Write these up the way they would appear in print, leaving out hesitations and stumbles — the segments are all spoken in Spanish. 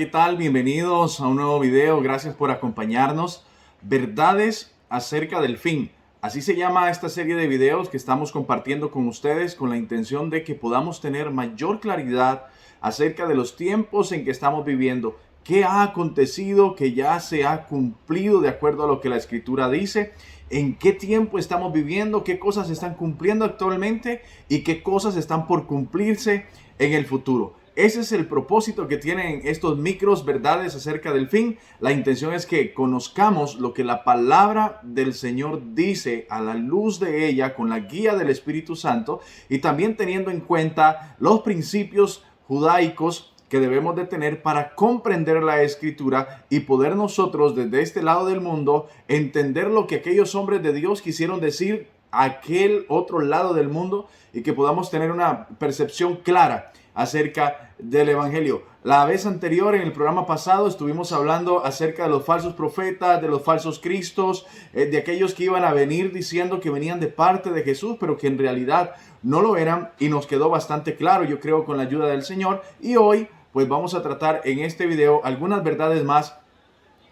¿qué tal? Bienvenidos a un nuevo video. Gracias por acompañarnos. Verdades acerca del fin. Así se llama esta serie de videos que estamos compartiendo con ustedes con la intención de que podamos tener mayor claridad acerca de los tiempos en que estamos viviendo. ¿Qué ha acontecido que ya se ha cumplido de acuerdo a lo que la Escritura dice? ¿En qué tiempo estamos viviendo? ¿Qué cosas se están cumpliendo actualmente? ¿Y qué cosas están por cumplirse en el futuro? Ese es el propósito que tienen estos micros verdades acerca del fin. La intención es que conozcamos lo que la palabra del Señor dice a la luz de ella, con la guía del Espíritu Santo, y también teniendo en cuenta los principios judaicos que debemos de tener para comprender la Escritura y poder nosotros desde este lado del mundo entender lo que aquellos hombres de Dios quisieron decir a aquel otro lado del mundo, y que podamos tener una percepción clara acerca del Evangelio. La vez anterior, en el programa pasado, estuvimos hablando acerca de los falsos profetas, de los falsos cristos, de aquellos que iban a venir diciendo que venían de parte de Jesús, pero que en realidad no lo eran, y nos quedó bastante claro, yo creo, con la ayuda del Señor. Y hoy pues vamos a tratar en este video algunas verdades más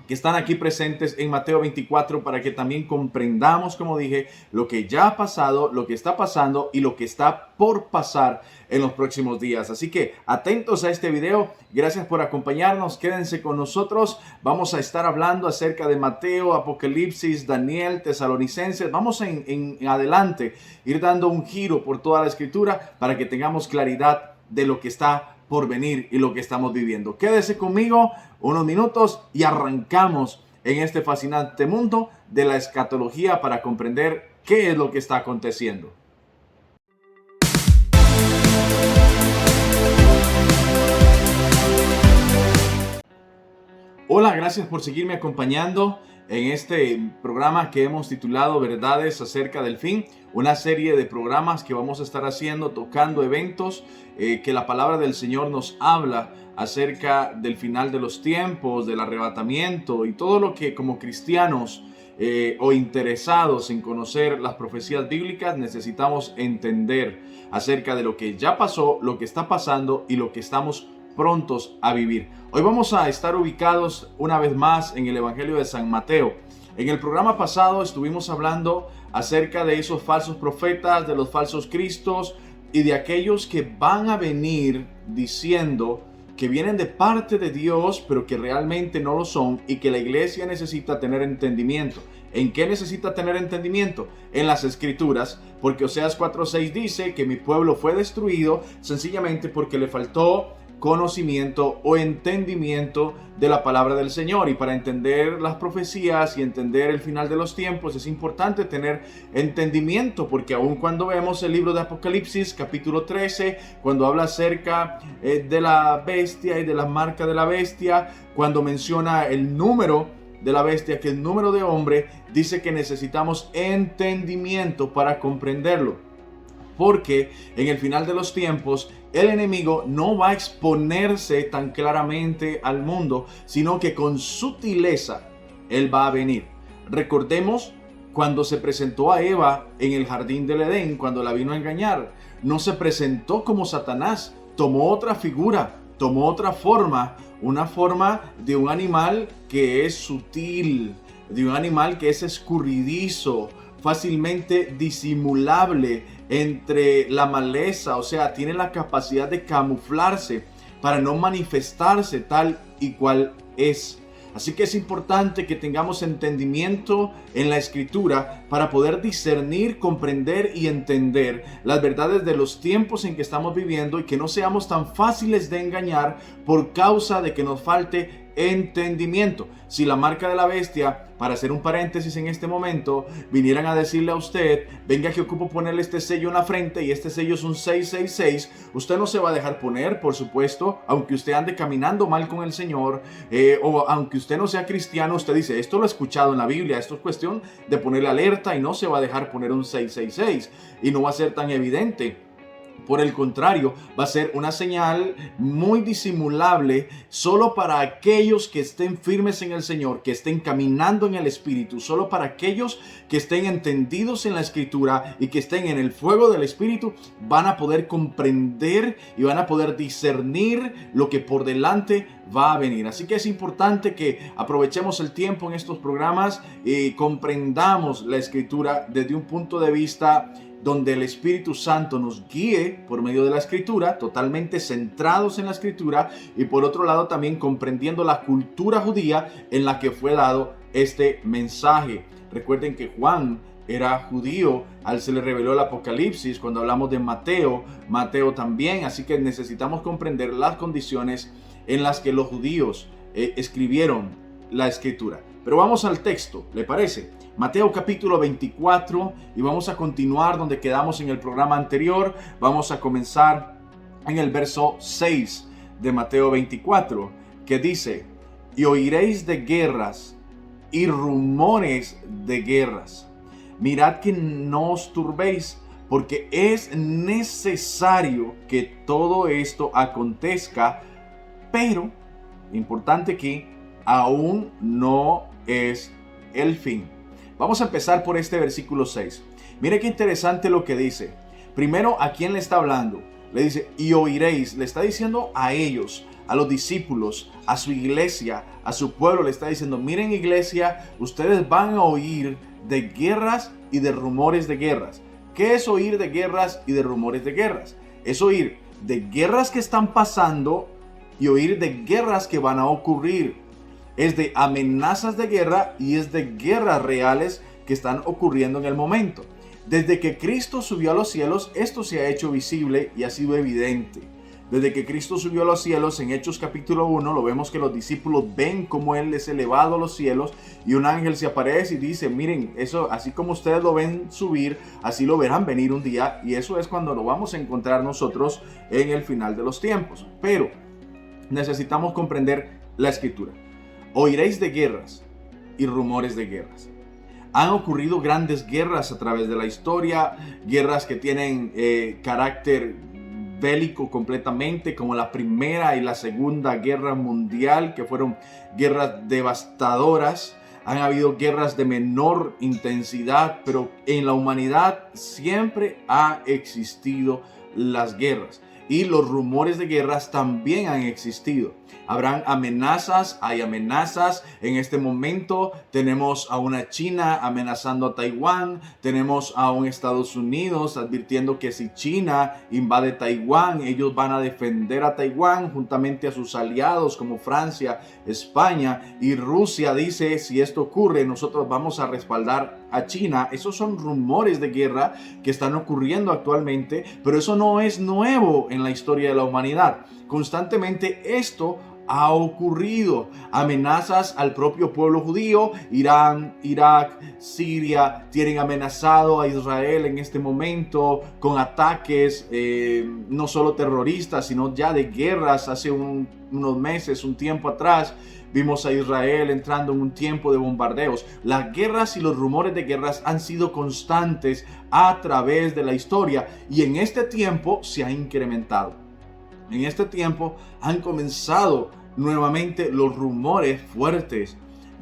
que están aquí presentes en Mateo 24 para que también comprendamos, como dije, lo que ya ha pasado, lo que está pasando y lo que está por pasar en los próximos días. Así que atentos a este video. Gracias por acompañarnos. Quédense con nosotros. Vamos a estar hablando acerca de Mateo, Apocalipsis, Daniel, Tesalonicenses. Vamos en adelante ir dando un giro por toda la Escritura para que tengamos claridad de lo que está por venir y lo que estamos viviendo. Quédese conmigo unos minutos y arrancamos en este fascinante mundo de la escatología para comprender qué es lo que está aconteciendo. Hola, gracias por seguirme acompañando en este programa que hemos titulado Verdades acerca del fin, una serie de programas que vamos a estar haciendo tocando eventos que la palabra del Señor nos habla acerca del final de los tiempos, del arrebatamiento y todo lo que como cristianos o interesados en conocer las profecías bíblicas necesitamos entender acerca de lo que ya pasó, lo que está pasando y lo que estamos prontos a vivir. Hoy vamos a estar ubicados una vez más en el Evangelio de San Mateo. En el programa pasado estuvimos hablando acerca de esos falsos profetas, de los falsos cristos y de aquellos que van a venir diciendo que vienen de parte de Dios, pero que realmente no lo son, y que la iglesia necesita tener entendimiento. ¿En qué necesita tener entendimiento? En las Escrituras, porque Oseas 4:6 dice que mi pueblo fue destruido sencillamente porque le faltó conocimiento o entendimiento de la palabra del Señor. Y para entender las profecías y entender el final de los tiempos es importante tener entendimiento, porque aun cuando vemos el libro de Apocalipsis capítulo 13, cuando habla acerca de la bestia y de la marca de la bestia, cuando menciona el número de la bestia, que el número de hombre, dice que necesitamos entendimiento para comprenderlo, porque en el final de los tiempos el enemigo no va a exponerse tan claramente al mundo, sino que con sutileza él va a venir. Recordemos cuando se presentó a Eva en el jardín del Edén, cuando la vino a engañar. No se presentó como Satanás, tomó otra figura, tomó otra forma, una forma de un animal que es sutil, de un animal que es escurridizo, fácilmente disimulable entre la maleza, o sea, tiene la capacidad de camuflarse para no manifestarse tal y cual es. Así que es importante que tengamos entendimiento en la Escritura para poder discernir, comprender y entender las verdades de los tiempos en que estamos viviendo, y que no seamos tan fáciles de engañar por causa de que nos falte entendimiento. Si la marca de la bestia, para hacer un paréntesis en este momento, vinieran a decirle a usted, venga que ocupo ponerle este sello en la frente y este sello es un 666, usted no se va a dejar poner, por supuesto, aunque usted ande caminando mal con el Señor, o aunque usted no sea cristiano. Usted dice, esto lo he escuchado en la Biblia, esto es cuestión de ponerle alerta, y no se va a dejar poner un 666 y no va a ser tan evidente. Por el contrario, va a ser una señal muy disimulable solo para aquellos que estén firmes en el Señor, que estén caminando en el Espíritu, solo para aquellos que estén entendidos en la Escritura y que estén en el fuego del Espíritu, van a poder comprender y van a poder discernir lo que por delante va a venir. Así que es importante que aprovechemos el tiempo en estos programas y comprendamos la Escritura desde un punto de vista donde el Espíritu Santo nos guíe por medio de la Escritura, totalmente centrados en la Escritura, y por otro lado también comprendiendo la cultura judía en la que fue dado este mensaje. Recuerden que Juan era judío, a él se le reveló el Apocalipsis. Cuando hablamos de Mateo también, así que necesitamos comprender las condiciones en las que los judíos escribieron la Escritura. Pero vamos al texto, ¿le parece? Mateo capítulo 24, y vamos a continuar donde quedamos en el programa anterior. Vamos a comenzar en el verso 6 de Mateo 24, que dice: y oiréis de guerras y rumores de guerras. Mirad que no os turbéis, porque es necesario que todo esto acontezca, pero, importante aquí, aún no es el fin. Vamos a empezar por este versículo 6. Mire qué interesante lo que dice. Primero, ¿a quién le está hablando? Le dice, y oiréis. Le está diciendo a ellos, a los discípulos, a su iglesia, a su pueblo. Le está diciendo, miren iglesia, ustedes van a oír de guerras y de rumores de guerras. ¿Qué es oír de guerras y de rumores de guerras? Es oír de guerras que están pasando y oír de guerras que van a ocurrir. Es de amenazas de guerra y es de guerras reales que están ocurriendo en el momento. Desde que Cristo subió a los cielos, esto se ha hecho visible y ha sido evidente. Desde que Cristo subió a los cielos, en Hechos capítulo 1, lo vemos que los discípulos ven cómo Él es elevado a los cielos y un ángel se aparece y dice, miren, eso así como ustedes lo ven subir, así lo verán venir un día, y eso es cuando lo vamos a encontrar nosotros en el final de los tiempos. Pero necesitamos comprender la Escritura. Oiréis de guerras y rumores de guerras. Han ocurrido grandes guerras a través de la historia, guerras que tienen carácter bélico completamente, como la Primera y la Segunda Guerra Mundial, que fueron guerras devastadoras. Han habido guerras de menor intensidad, pero en la humanidad siempre ha existido las guerras. Y los rumores de guerras también han existido. Habrán amenazas, hay amenazas. En este momento tenemos a una China amenazando a Taiwán. Tenemos a un Estados Unidos advirtiendo que si China invade Taiwán, ellos van a defender a Taiwán juntamente a sus aliados como Francia, España. Y Rusia dice, si esto ocurre, nosotros vamos a respaldar a China. Esos son rumores de guerra que están ocurriendo actualmente, pero eso no es nuevo en la historia de la humanidad. Constantemente esto ha ocurrido. Amenazas al propio pueblo judío. Irán, Irak, Siria tienen amenazado a Israel en este momento con ataques no solo terroristas, sino ya de guerras. Hace unos meses, un tiempo atrás, vimos a Israel entrando en un tiempo de bombardeos. Las guerras y los rumores de guerras han sido constantes a través de la historia, y en este tiempo se ha incrementado. En este tiempo han comenzado nuevamente los rumores fuertes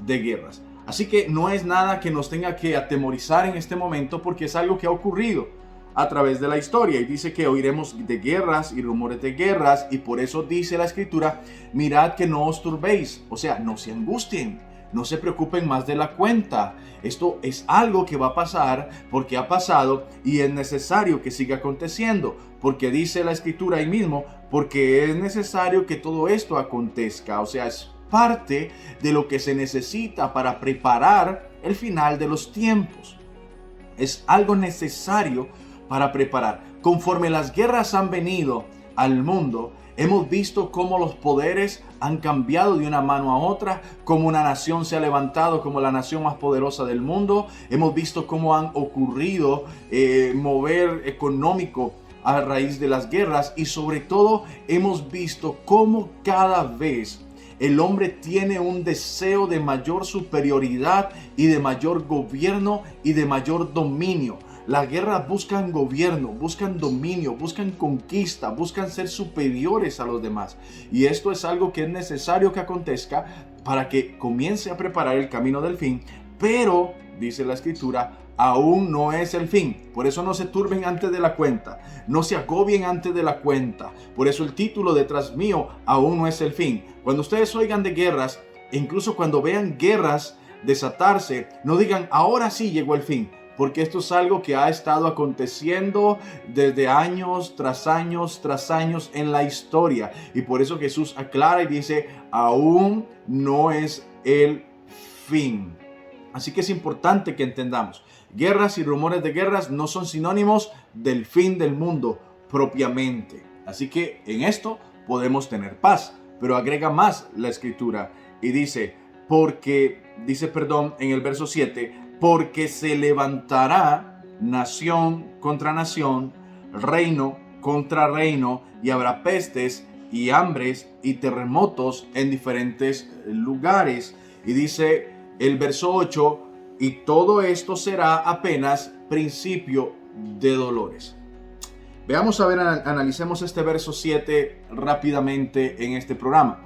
de guerras. Así que no es nada que nos tenga que atemorizar en este momento, porque es algo que ha ocurrido a través de la historia. Y dice que oiremos de guerras y rumores de guerras, y por eso dice la Escritura, mirad que no os turbéis. O sea, no se angustien, no se preocupen más de la cuenta. Esto es algo que va a pasar porque ha pasado y es necesario que siga aconteciendo. Porque dice la Escritura ahí mismo, porque es necesario que todo esto acontezca. O sea, es parte de lo que se necesita para preparar el final de los tiempos. Es algo necesario para preparar. Conforme las guerras han venido al mundo, hemos visto cómo los poderes han cambiado de una mano a otra, cómo una nación se ha levantado como la nación más poderosa del mundo. Hemos visto cómo han ocurrido mover económico a raíz de las guerras, y sobre todo hemos visto cómo cada vez el hombre tiene un deseo de mayor superioridad y de mayor gobierno y de mayor dominio. Las guerras buscan gobierno, buscan dominio, buscan conquista, buscan ser superiores a los demás. Y esto es algo que es necesario que acontezca para que comience a preparar el camino del fin. Pero, dice la Escritura, aún no es el fin. Por eso no se turben antes de la cuenta, no se agobien antes de la cuenta. Por eso el título detrás mío, aún no es el fin. Cuando ustedes oigan de guerras, e incluso cuando vean guerras desatarse, no digan ahora sí llegó el fin, porque esto es algo que ha estado aconteciendo desde años tras años tras años en la historia. Y por eso Jesús aclara y dice, aún no es el fin. Así que es importante que entendamos, guerras y rumores de guerras no son sinónimos del fin del mundo propiamente. Así que en esto podemos tener paz. Pero agrega más la Escritura y dice, en el verso 7, porque se levantará nación contra nación, reino contra reino, y habrá pestes y hambres y terremotos en diferentes lugares. Y dice el verso 8, y todo esto será apenas principio de dolores. Veamos a ver, analicemos este verso 7 rápidamente en este programa.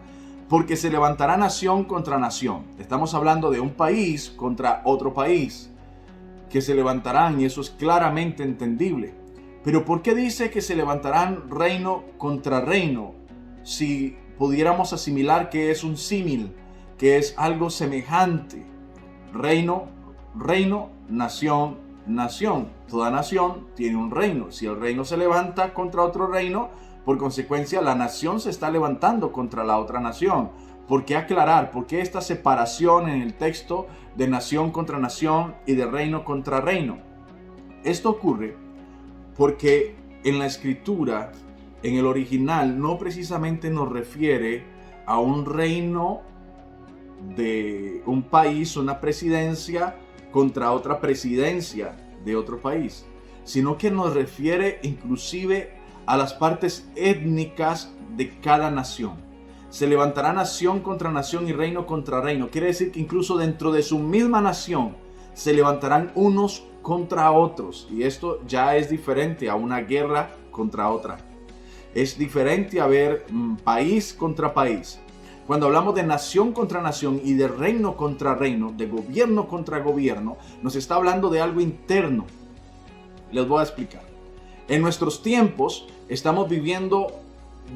Porque se levantará nación contra nación. Estamos hablando de un país contra otro país que se levantarán, y eso es claramente entendible. Pero ¿por qué dice que se levantarán reino contra reino? Si pudiéramos asimilar que es un símil, que es algo semejante. Reino, nación, nación. Toda nación tiene un reino. Si el reino se levanta contra otro reino, por consecuencia, la nación se está levantando contra la otra nación. ¿Por qué aclarar? ¿Por qué esta separación en el texto de nación contra nación y de reino contra reino? Esto ocurre porque en la Escritura, en el original, no precisamente nos refiere a un reino de un país, una presidencia contra otra presidencia de otro país, sino que nos refiere inclusive a las partes étnicas de cada nación. Se levantará nación contra nación y reino contra reino. Quiere decir que incluso dentro de su misma nación se levantarán unos contra otros. Y esto ya es diferente a una guerra contra otra. Es diferente a ver país contra país. Cuando hablamos de nación contra nación y de reino contra reino, de gobierno contra gobierno, nos está hablando de algo interno. Les voy a explicar. En nuestros tiempos estamos viviendo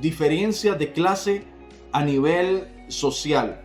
diferencias de clase a nivel social.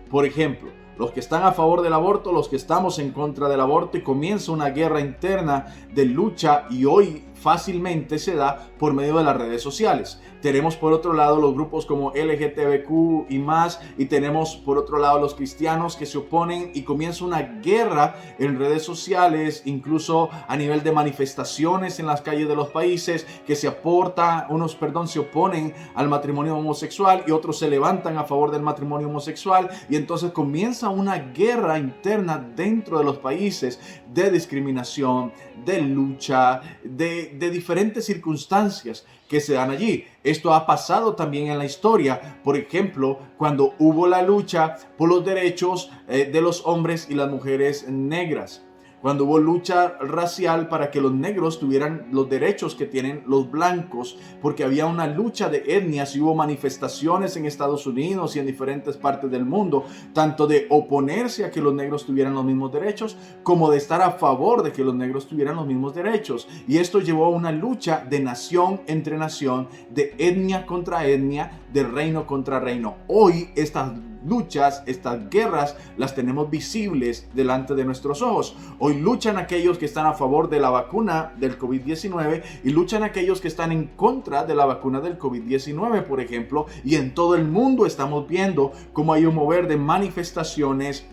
Por ejemplo, los que están a favor del aborto, los que estamos en contra del aborto, y comienza una guerra interna de lucha, y hoy fácilmente se da por medio de las redes sociales. Tenemos por otro lado los grupos como LGTBQ y más, y tenemos por otro lado los cristianos que se oponen, y comienza una guerra en redes sociales, incluso a nivel de manifestaciones en las calles de los países, que se oponen al matrimonio homosexual y otros se levantan a favor del matrimonio homosexual, y entonces comienza una guerra interna dentro de los países de discriminación, de lucha, de diferentes circunstancias que se dan allí. Esto ha pasado también en la historia. Por ejemplo, cuando hubo la lucha por los derechos de los hombres y las mujeres negras. Cuando hubo lucha racial para que los negros tuvieran los derechos que tienen los blancos, porque había una lucha de etnias y hubo manifestaciones en Estados Unidos y en diferentes partes del mundo, tanto de oponerse a que los negros tuvieran los mismos derechos, como de estar a favor de que los negros tuvieran los mismos derechos. Y esto llevó a una lucha de nación entre nación, de etnia contra etnia, de reino contra reino. Hoy estas luchas, estas guerras, las tenemos visibles delante de nuestros ojos. Hoy luchan aquellos que están a favor de la vacuna del COVID-19 y luchan aquellos que están en contra de la vacuna del COVID-19, por ejemplo, y en todo el mundo estamos viendo cómo hay un mover de manifestaciones,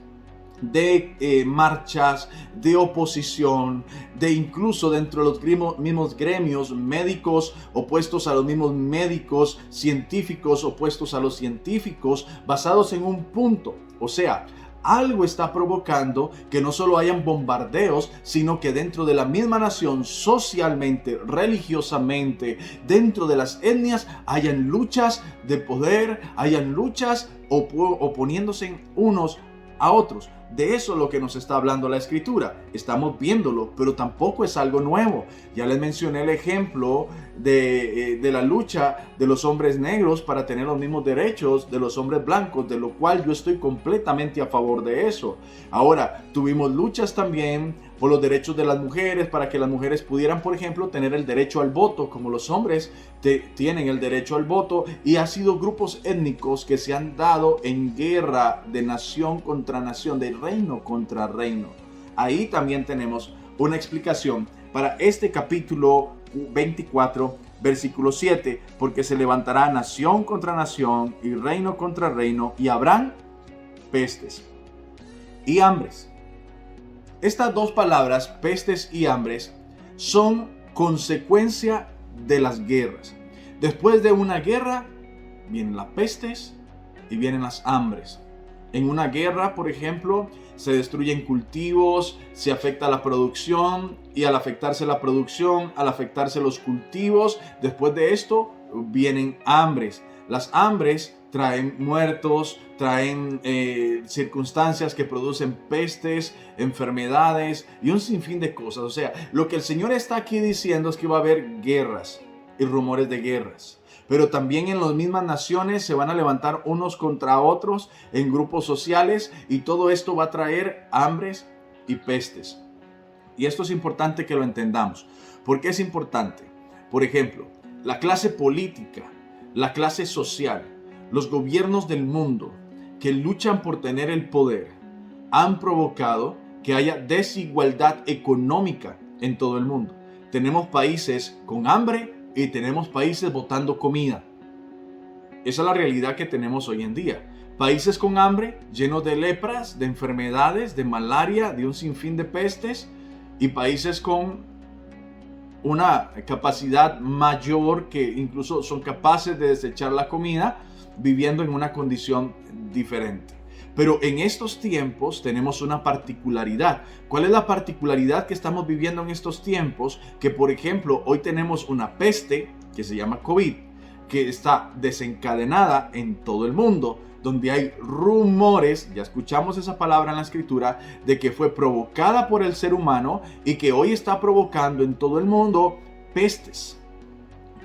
de marchas, de oposición, de incluso dentro de los mismos gremios, médicos opuestos a los mismos médicos, científicos opuestos a los científicos, basados en un punto. O sea, algo está provocando que no solo hayan bombardeos, sino que dentro de la misma nación, socialmente, religiosamente, dentro de las etnias, hayan luchas de poder, hayan luchas oponiéndose unos a otros. de eso es lo que nos está hablando la Escritura. Estamos viéndolo, pero tampoco es algo nuevo. Ya les mencioné el ejemplo de la lucha de los hombres negros para tener los mismos derechos de los hombres blancos, de lo cual yo estoy completamente a favor de eso. Ahora, tuvimos luchas también por los derechos de las mujeres, para que las mujeres pudieran, por ejemplo, tener el derecho al voto, como los hombres tienen el derecho al voto, y ha sido grupos étnicos que se han dado en guerra de nación contra nación, de reino contra reino. Ahí también tenemos una explicación para este capítulo 24, versículo 7, porque se levantará nación contra nación y reino contra reino, y habrán pestes y hambres. Estas dos palabras, pestes y hambres, son consecuencia de las guerras. Después de una guerra, vienen las pestes y vienen las hambres. En una guerra, por ejemplo, se destruyen cultivos, se afecta la producción, y al afectarse la producción, al afectarse los cultivos, después de esto vienen hambres. Las hambres traen muertos, traen circunstancias que producen pestes, enfermedades y un sinfín de cosas. O sea, lo que el Señor está aquí diciendo es que va a haber guerras y rumores de guerras. Pero también en las mismas naciones se van a levantar unos contra otros en grupos sociales, y todo esto va a traer hambres y pestes. Y esto es importante que lo entendamos. ¿Por qué es importante? Por ejemplo, la clase política, la clase social, los gobiernos del mundo que luchan por tener el poder han provocado que haya desigualdad económica en todo el mundo. Tenemos países con hambre y tenemos países botando comida. Esa es la realidad que tenemos hoy en día. Países con hambre, llenos de lepras, de enfermedades, de malaria, de un sinfín de pestes, y países con una capacidad mayor, que incluso son capaces de desechar la comida, viviendo en una condición diferente. Pero en estos tiempos tenemos una particularidad. ¿Cuál es la particularidad que estamos viviendo en estos tiempos? Que, por ejemplo, hoy tenemos una peste que se llama COVID, que está desencadenada en todo el mundo, donde hay rumores, ya escuchamos esa palabra en la Escritura, de que fue provocada por el ser humano y que hoy está provocando en todo el mundo pestes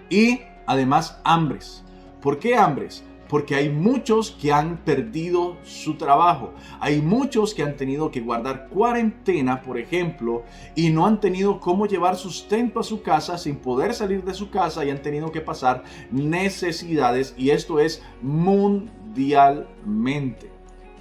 y además hambres. ¿Por qué hambres? Porque hay muchos que han perdido su trabajo. Hay muchos que han tenido que guardar cuarentena, por ejemplo, y no han tenido cómo llevar sustento a su casa sin poder salir de su casa, y han tenido que pasar necesidades. Y esto es mundialmente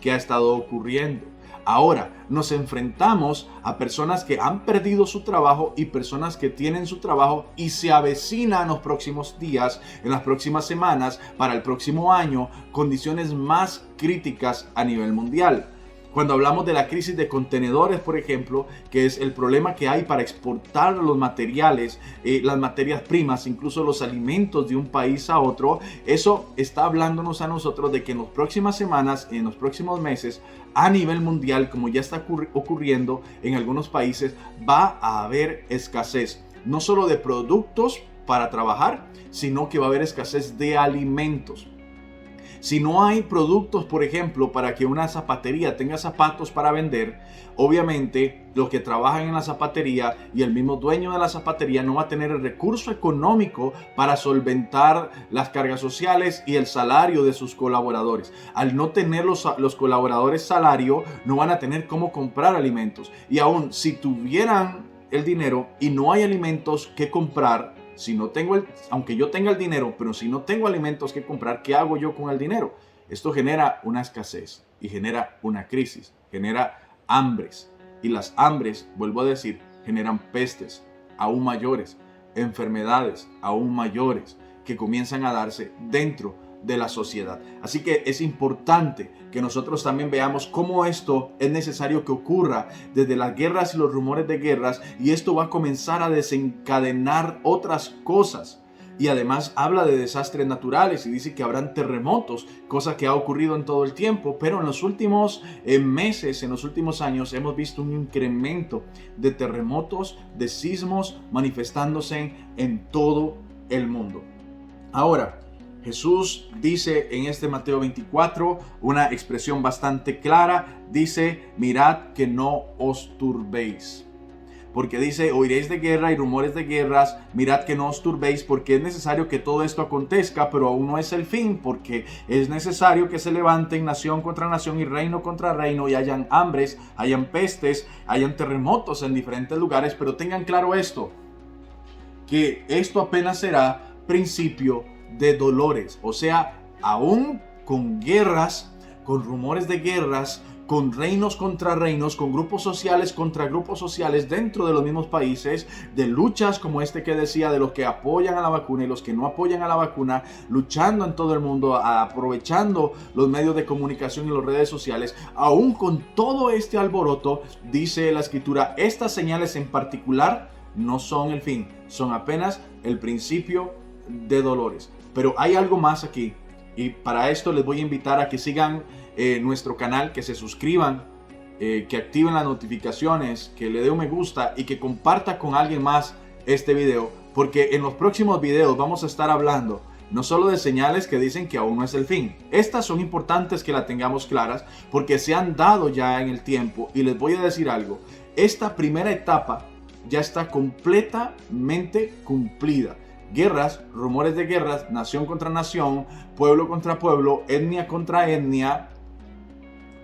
que ha estado ocurriendo. Ahora nos enfrentamos a personas que han perdido su trabajo y personas que tienen su trabajo, y se avecinan en los próximos días, en las próximas semanas, para el próximo año, condiciones más críticas a nivel mundial. Cuando hablamos de la crisis de contenedores, por ejemplo, que es el problema que hay para exportar los materiales, las materias primas, incluso los alimentos de un país a otro, eso está hablándonos a nosotros de que en las próximas semanas, en los próximos meses, a nivel mundial, como ya está ocurriendo en algunos países, va a haber escasez, no solo de productos para trabajar, sino que va a haber escasez de alimentos. Si no hay productos, por ejemplo, para que una zapatería tenga zapatos para vender, obviamente los que trabajan en la zapatería y el mismo dueño de la zapatería no va a tener el recurso económico para solventar las cargas sociales y el salario de sus colaboradores. Al no tener los colaboradores salario, no van a tener cómo comprar alimentos. Y aún si tuvieran el dinero y no hay alimentos que comprar, aunque yo tenga el dinero, pero si no tengo alimentos que comprar, ¿qué hago yo con el dinero? Esto genera una escasez y genera una crisis, genera hambres. Y las hambres, vuelvo a decir, generan pestes aún mayores, enfermedades aún mayores que comienzan a darse dentro de la sociedad. Así que es importante que nosotros también veamos cómo esto es necesario que ocurra desde las guerras y los rumores de guerras, y esto va a comenzar a desencadenar otras cosas. Y además habla de desastres naturales y dice que habrán terremotos, cosa que ha ocurrido en todo el tiempo, pero en los últimos meses, en los últimos años, hemos visto un incremento de terremotos, de sismos manifestándose en todo el mundo. Ahora, Jesús dice en este Mateo 24 una expresión bastante clara. Dice, mirad que no os turbéis. Porque dice, oiréis de guerra y rumores de guerras, mirad que no os turbéis, porque es necesario que todo esto acontezca, pero aún no es el fin, porque es necesario que se levanten nación contra nación y reino contra reino, y hayan hambres, hayan pestes, hayan terremotos en diferentes lugares. Pero tengan claro esto, que esto apenas será principio de dolores. O sea, aún con guerras, con rumores de guerras, con reinos contra reinos, con grupos sociales contra grupos sociales dentro de los mismos países, de luchas como este que decía de los que apoyan a la vacuna y los que no apoyan a la vacuna, luchando en todo el mundo, aprovechando los medios de comunicación y las redes sociales. Aún con todo este alboroto, dice la Escritura, estas señales en particular no son el fin, son apenas el principio de dolores. Pero hay algo más aquí, y para esto les voy a invitar a que sigan nuestro canal, que se suscriban, que activen las notificaciones, que le dé un me gusta y que comparta con alguien más este video, porque en los próximos videos vamos a estar hablando no solo de señales que dicen que aún no es el fin. Estas son importantes que las tengamos claras porque se han dado ya en el tiempo, y les voy a decir algo, esta primera etapa ya está completamente cumplida. Guerras, rumores de guerras, nación contra nación, pueblo contra pueblo, etnia contra etnia,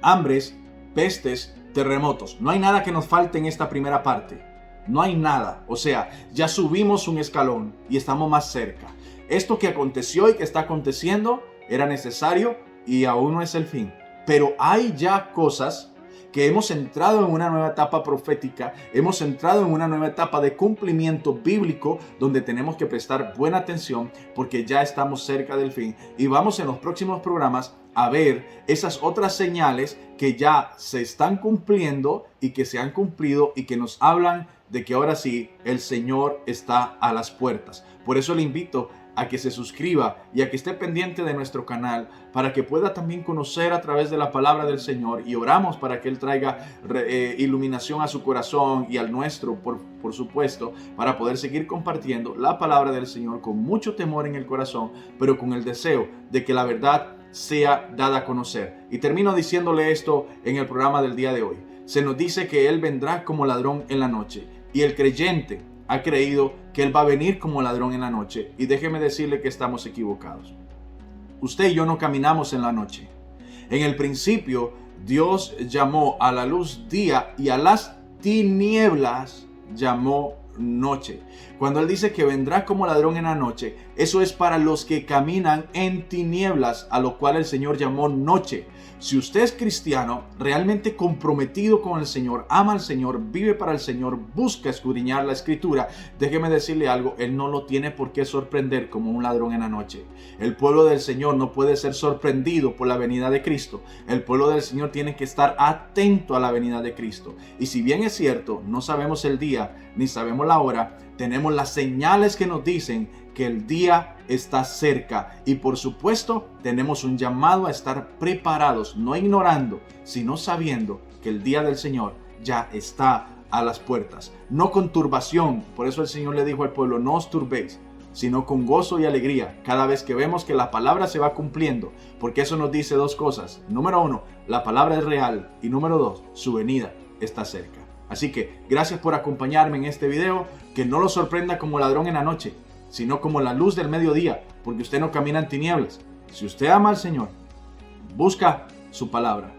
hambres, pestes, terremotos. No hay nada que nos falte en esta primera parte. No hay nada. O sea, ya subimos un escalón y estamos más cerca. Esto que aconteció y que está aconteciendo era necesario y aún no es el fin. Pero hay ya cosas que hemos entrado en una nueva etapa profética, hemos entrado en una nueva etapa de cumplimiento bíblico donde tenemos que prestar buena atención porque ya estamos cerca del fin. Y vamos en los próximos programas a ver esas otras señales que ya se están cumpliendo y que se han cumplido y que nos hablan de que ahora sí el Señor está a las puertas. Por eso le invito a que se suscriba y a que esté pendiente de nuestro canal para que pueda también conocer a través de la palabra del Señor, y oramos para que Él traiga iluminación a su corazón y al nuestro, por supuesto, para poder seguir compartiendo la palabra del Señor con mucho temor en el corazón, pero con el deseo de que la verdad sea dada a conocer. Y termino diciéndole esto en el programa del día de hoy. Se nos dice que Él vendrá como ladrón en la noche, y el creyente ha creído que Él va a venir como ladrón en la noche, y déjeme decirle que estamos equivocados. Usted y yo no caminamos en la noche. En el principio, Dios llamó a la luz día y a las tinieblas llamó noche. Cuando Él dice que vendrá como ladrón en la noche, eso es para los que caminan en tinieblas, a lo cual el Señor llamó noche. Si usted es cristiano, realmente comprometido con el Señor, ama al Señor, vive para el Señor, busca escudriñar la Escritura, déjeme decirle algo, Él no lo tiene por qué sorprender como un ladrón en la noche. El pueblo del Señor no puede ser sorprendido por la venida de Cristo. El pueblo del Señor tiene que estar atento a la venida de Cristo. Y si bien es cierto, no sabemos el día ni sabemos la hora, tenemos las señales que nos dicen que el día está cerca, y por supuesto tenemos un llamado a estar preparados, no ignorando, sino sabiendo que el día del Señor ya está a las puertas. No con turbación, por eso el Señor le dijo al pueblo, no os turbéis, sino con gozo y alegría cada vez que vemos que la palabra se va cumpliendo, porque eso nos dice dos cosas. Número uno, la palabra es real, y número dos, su venida está cerca. Así que gracias por acompañarme en este video, que no lo sorprenda como ladrón en la noche, sino como la luz del mediodía, porque usted no camina en tinieblas. Si usted ama al Señor, busca su palabra,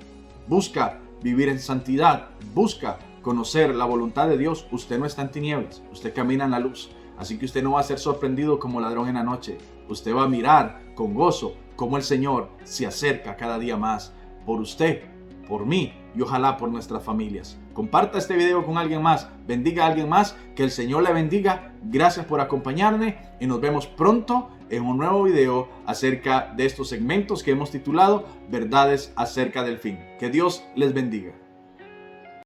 busca vivir en santidad, busca conocer la voluntad de Dios, usted no está en tinieblas, usted camina en la luz. Así que usted no va a ser sorprendido como ladrón en la noche. Usted va a mirar con gozo cómo el Señor se acerca cada día más por usted, por mí y ojalá por nuestras familias. Comparta este video con alguien más, bendiga a alguien más, que el Señor le bendiga. Gracias por acompañarme y nos vemos pronto en un nuevo video acerca de estos segmentos que hemos titulado Verdades acerca del fin. Que Dios les bendiga.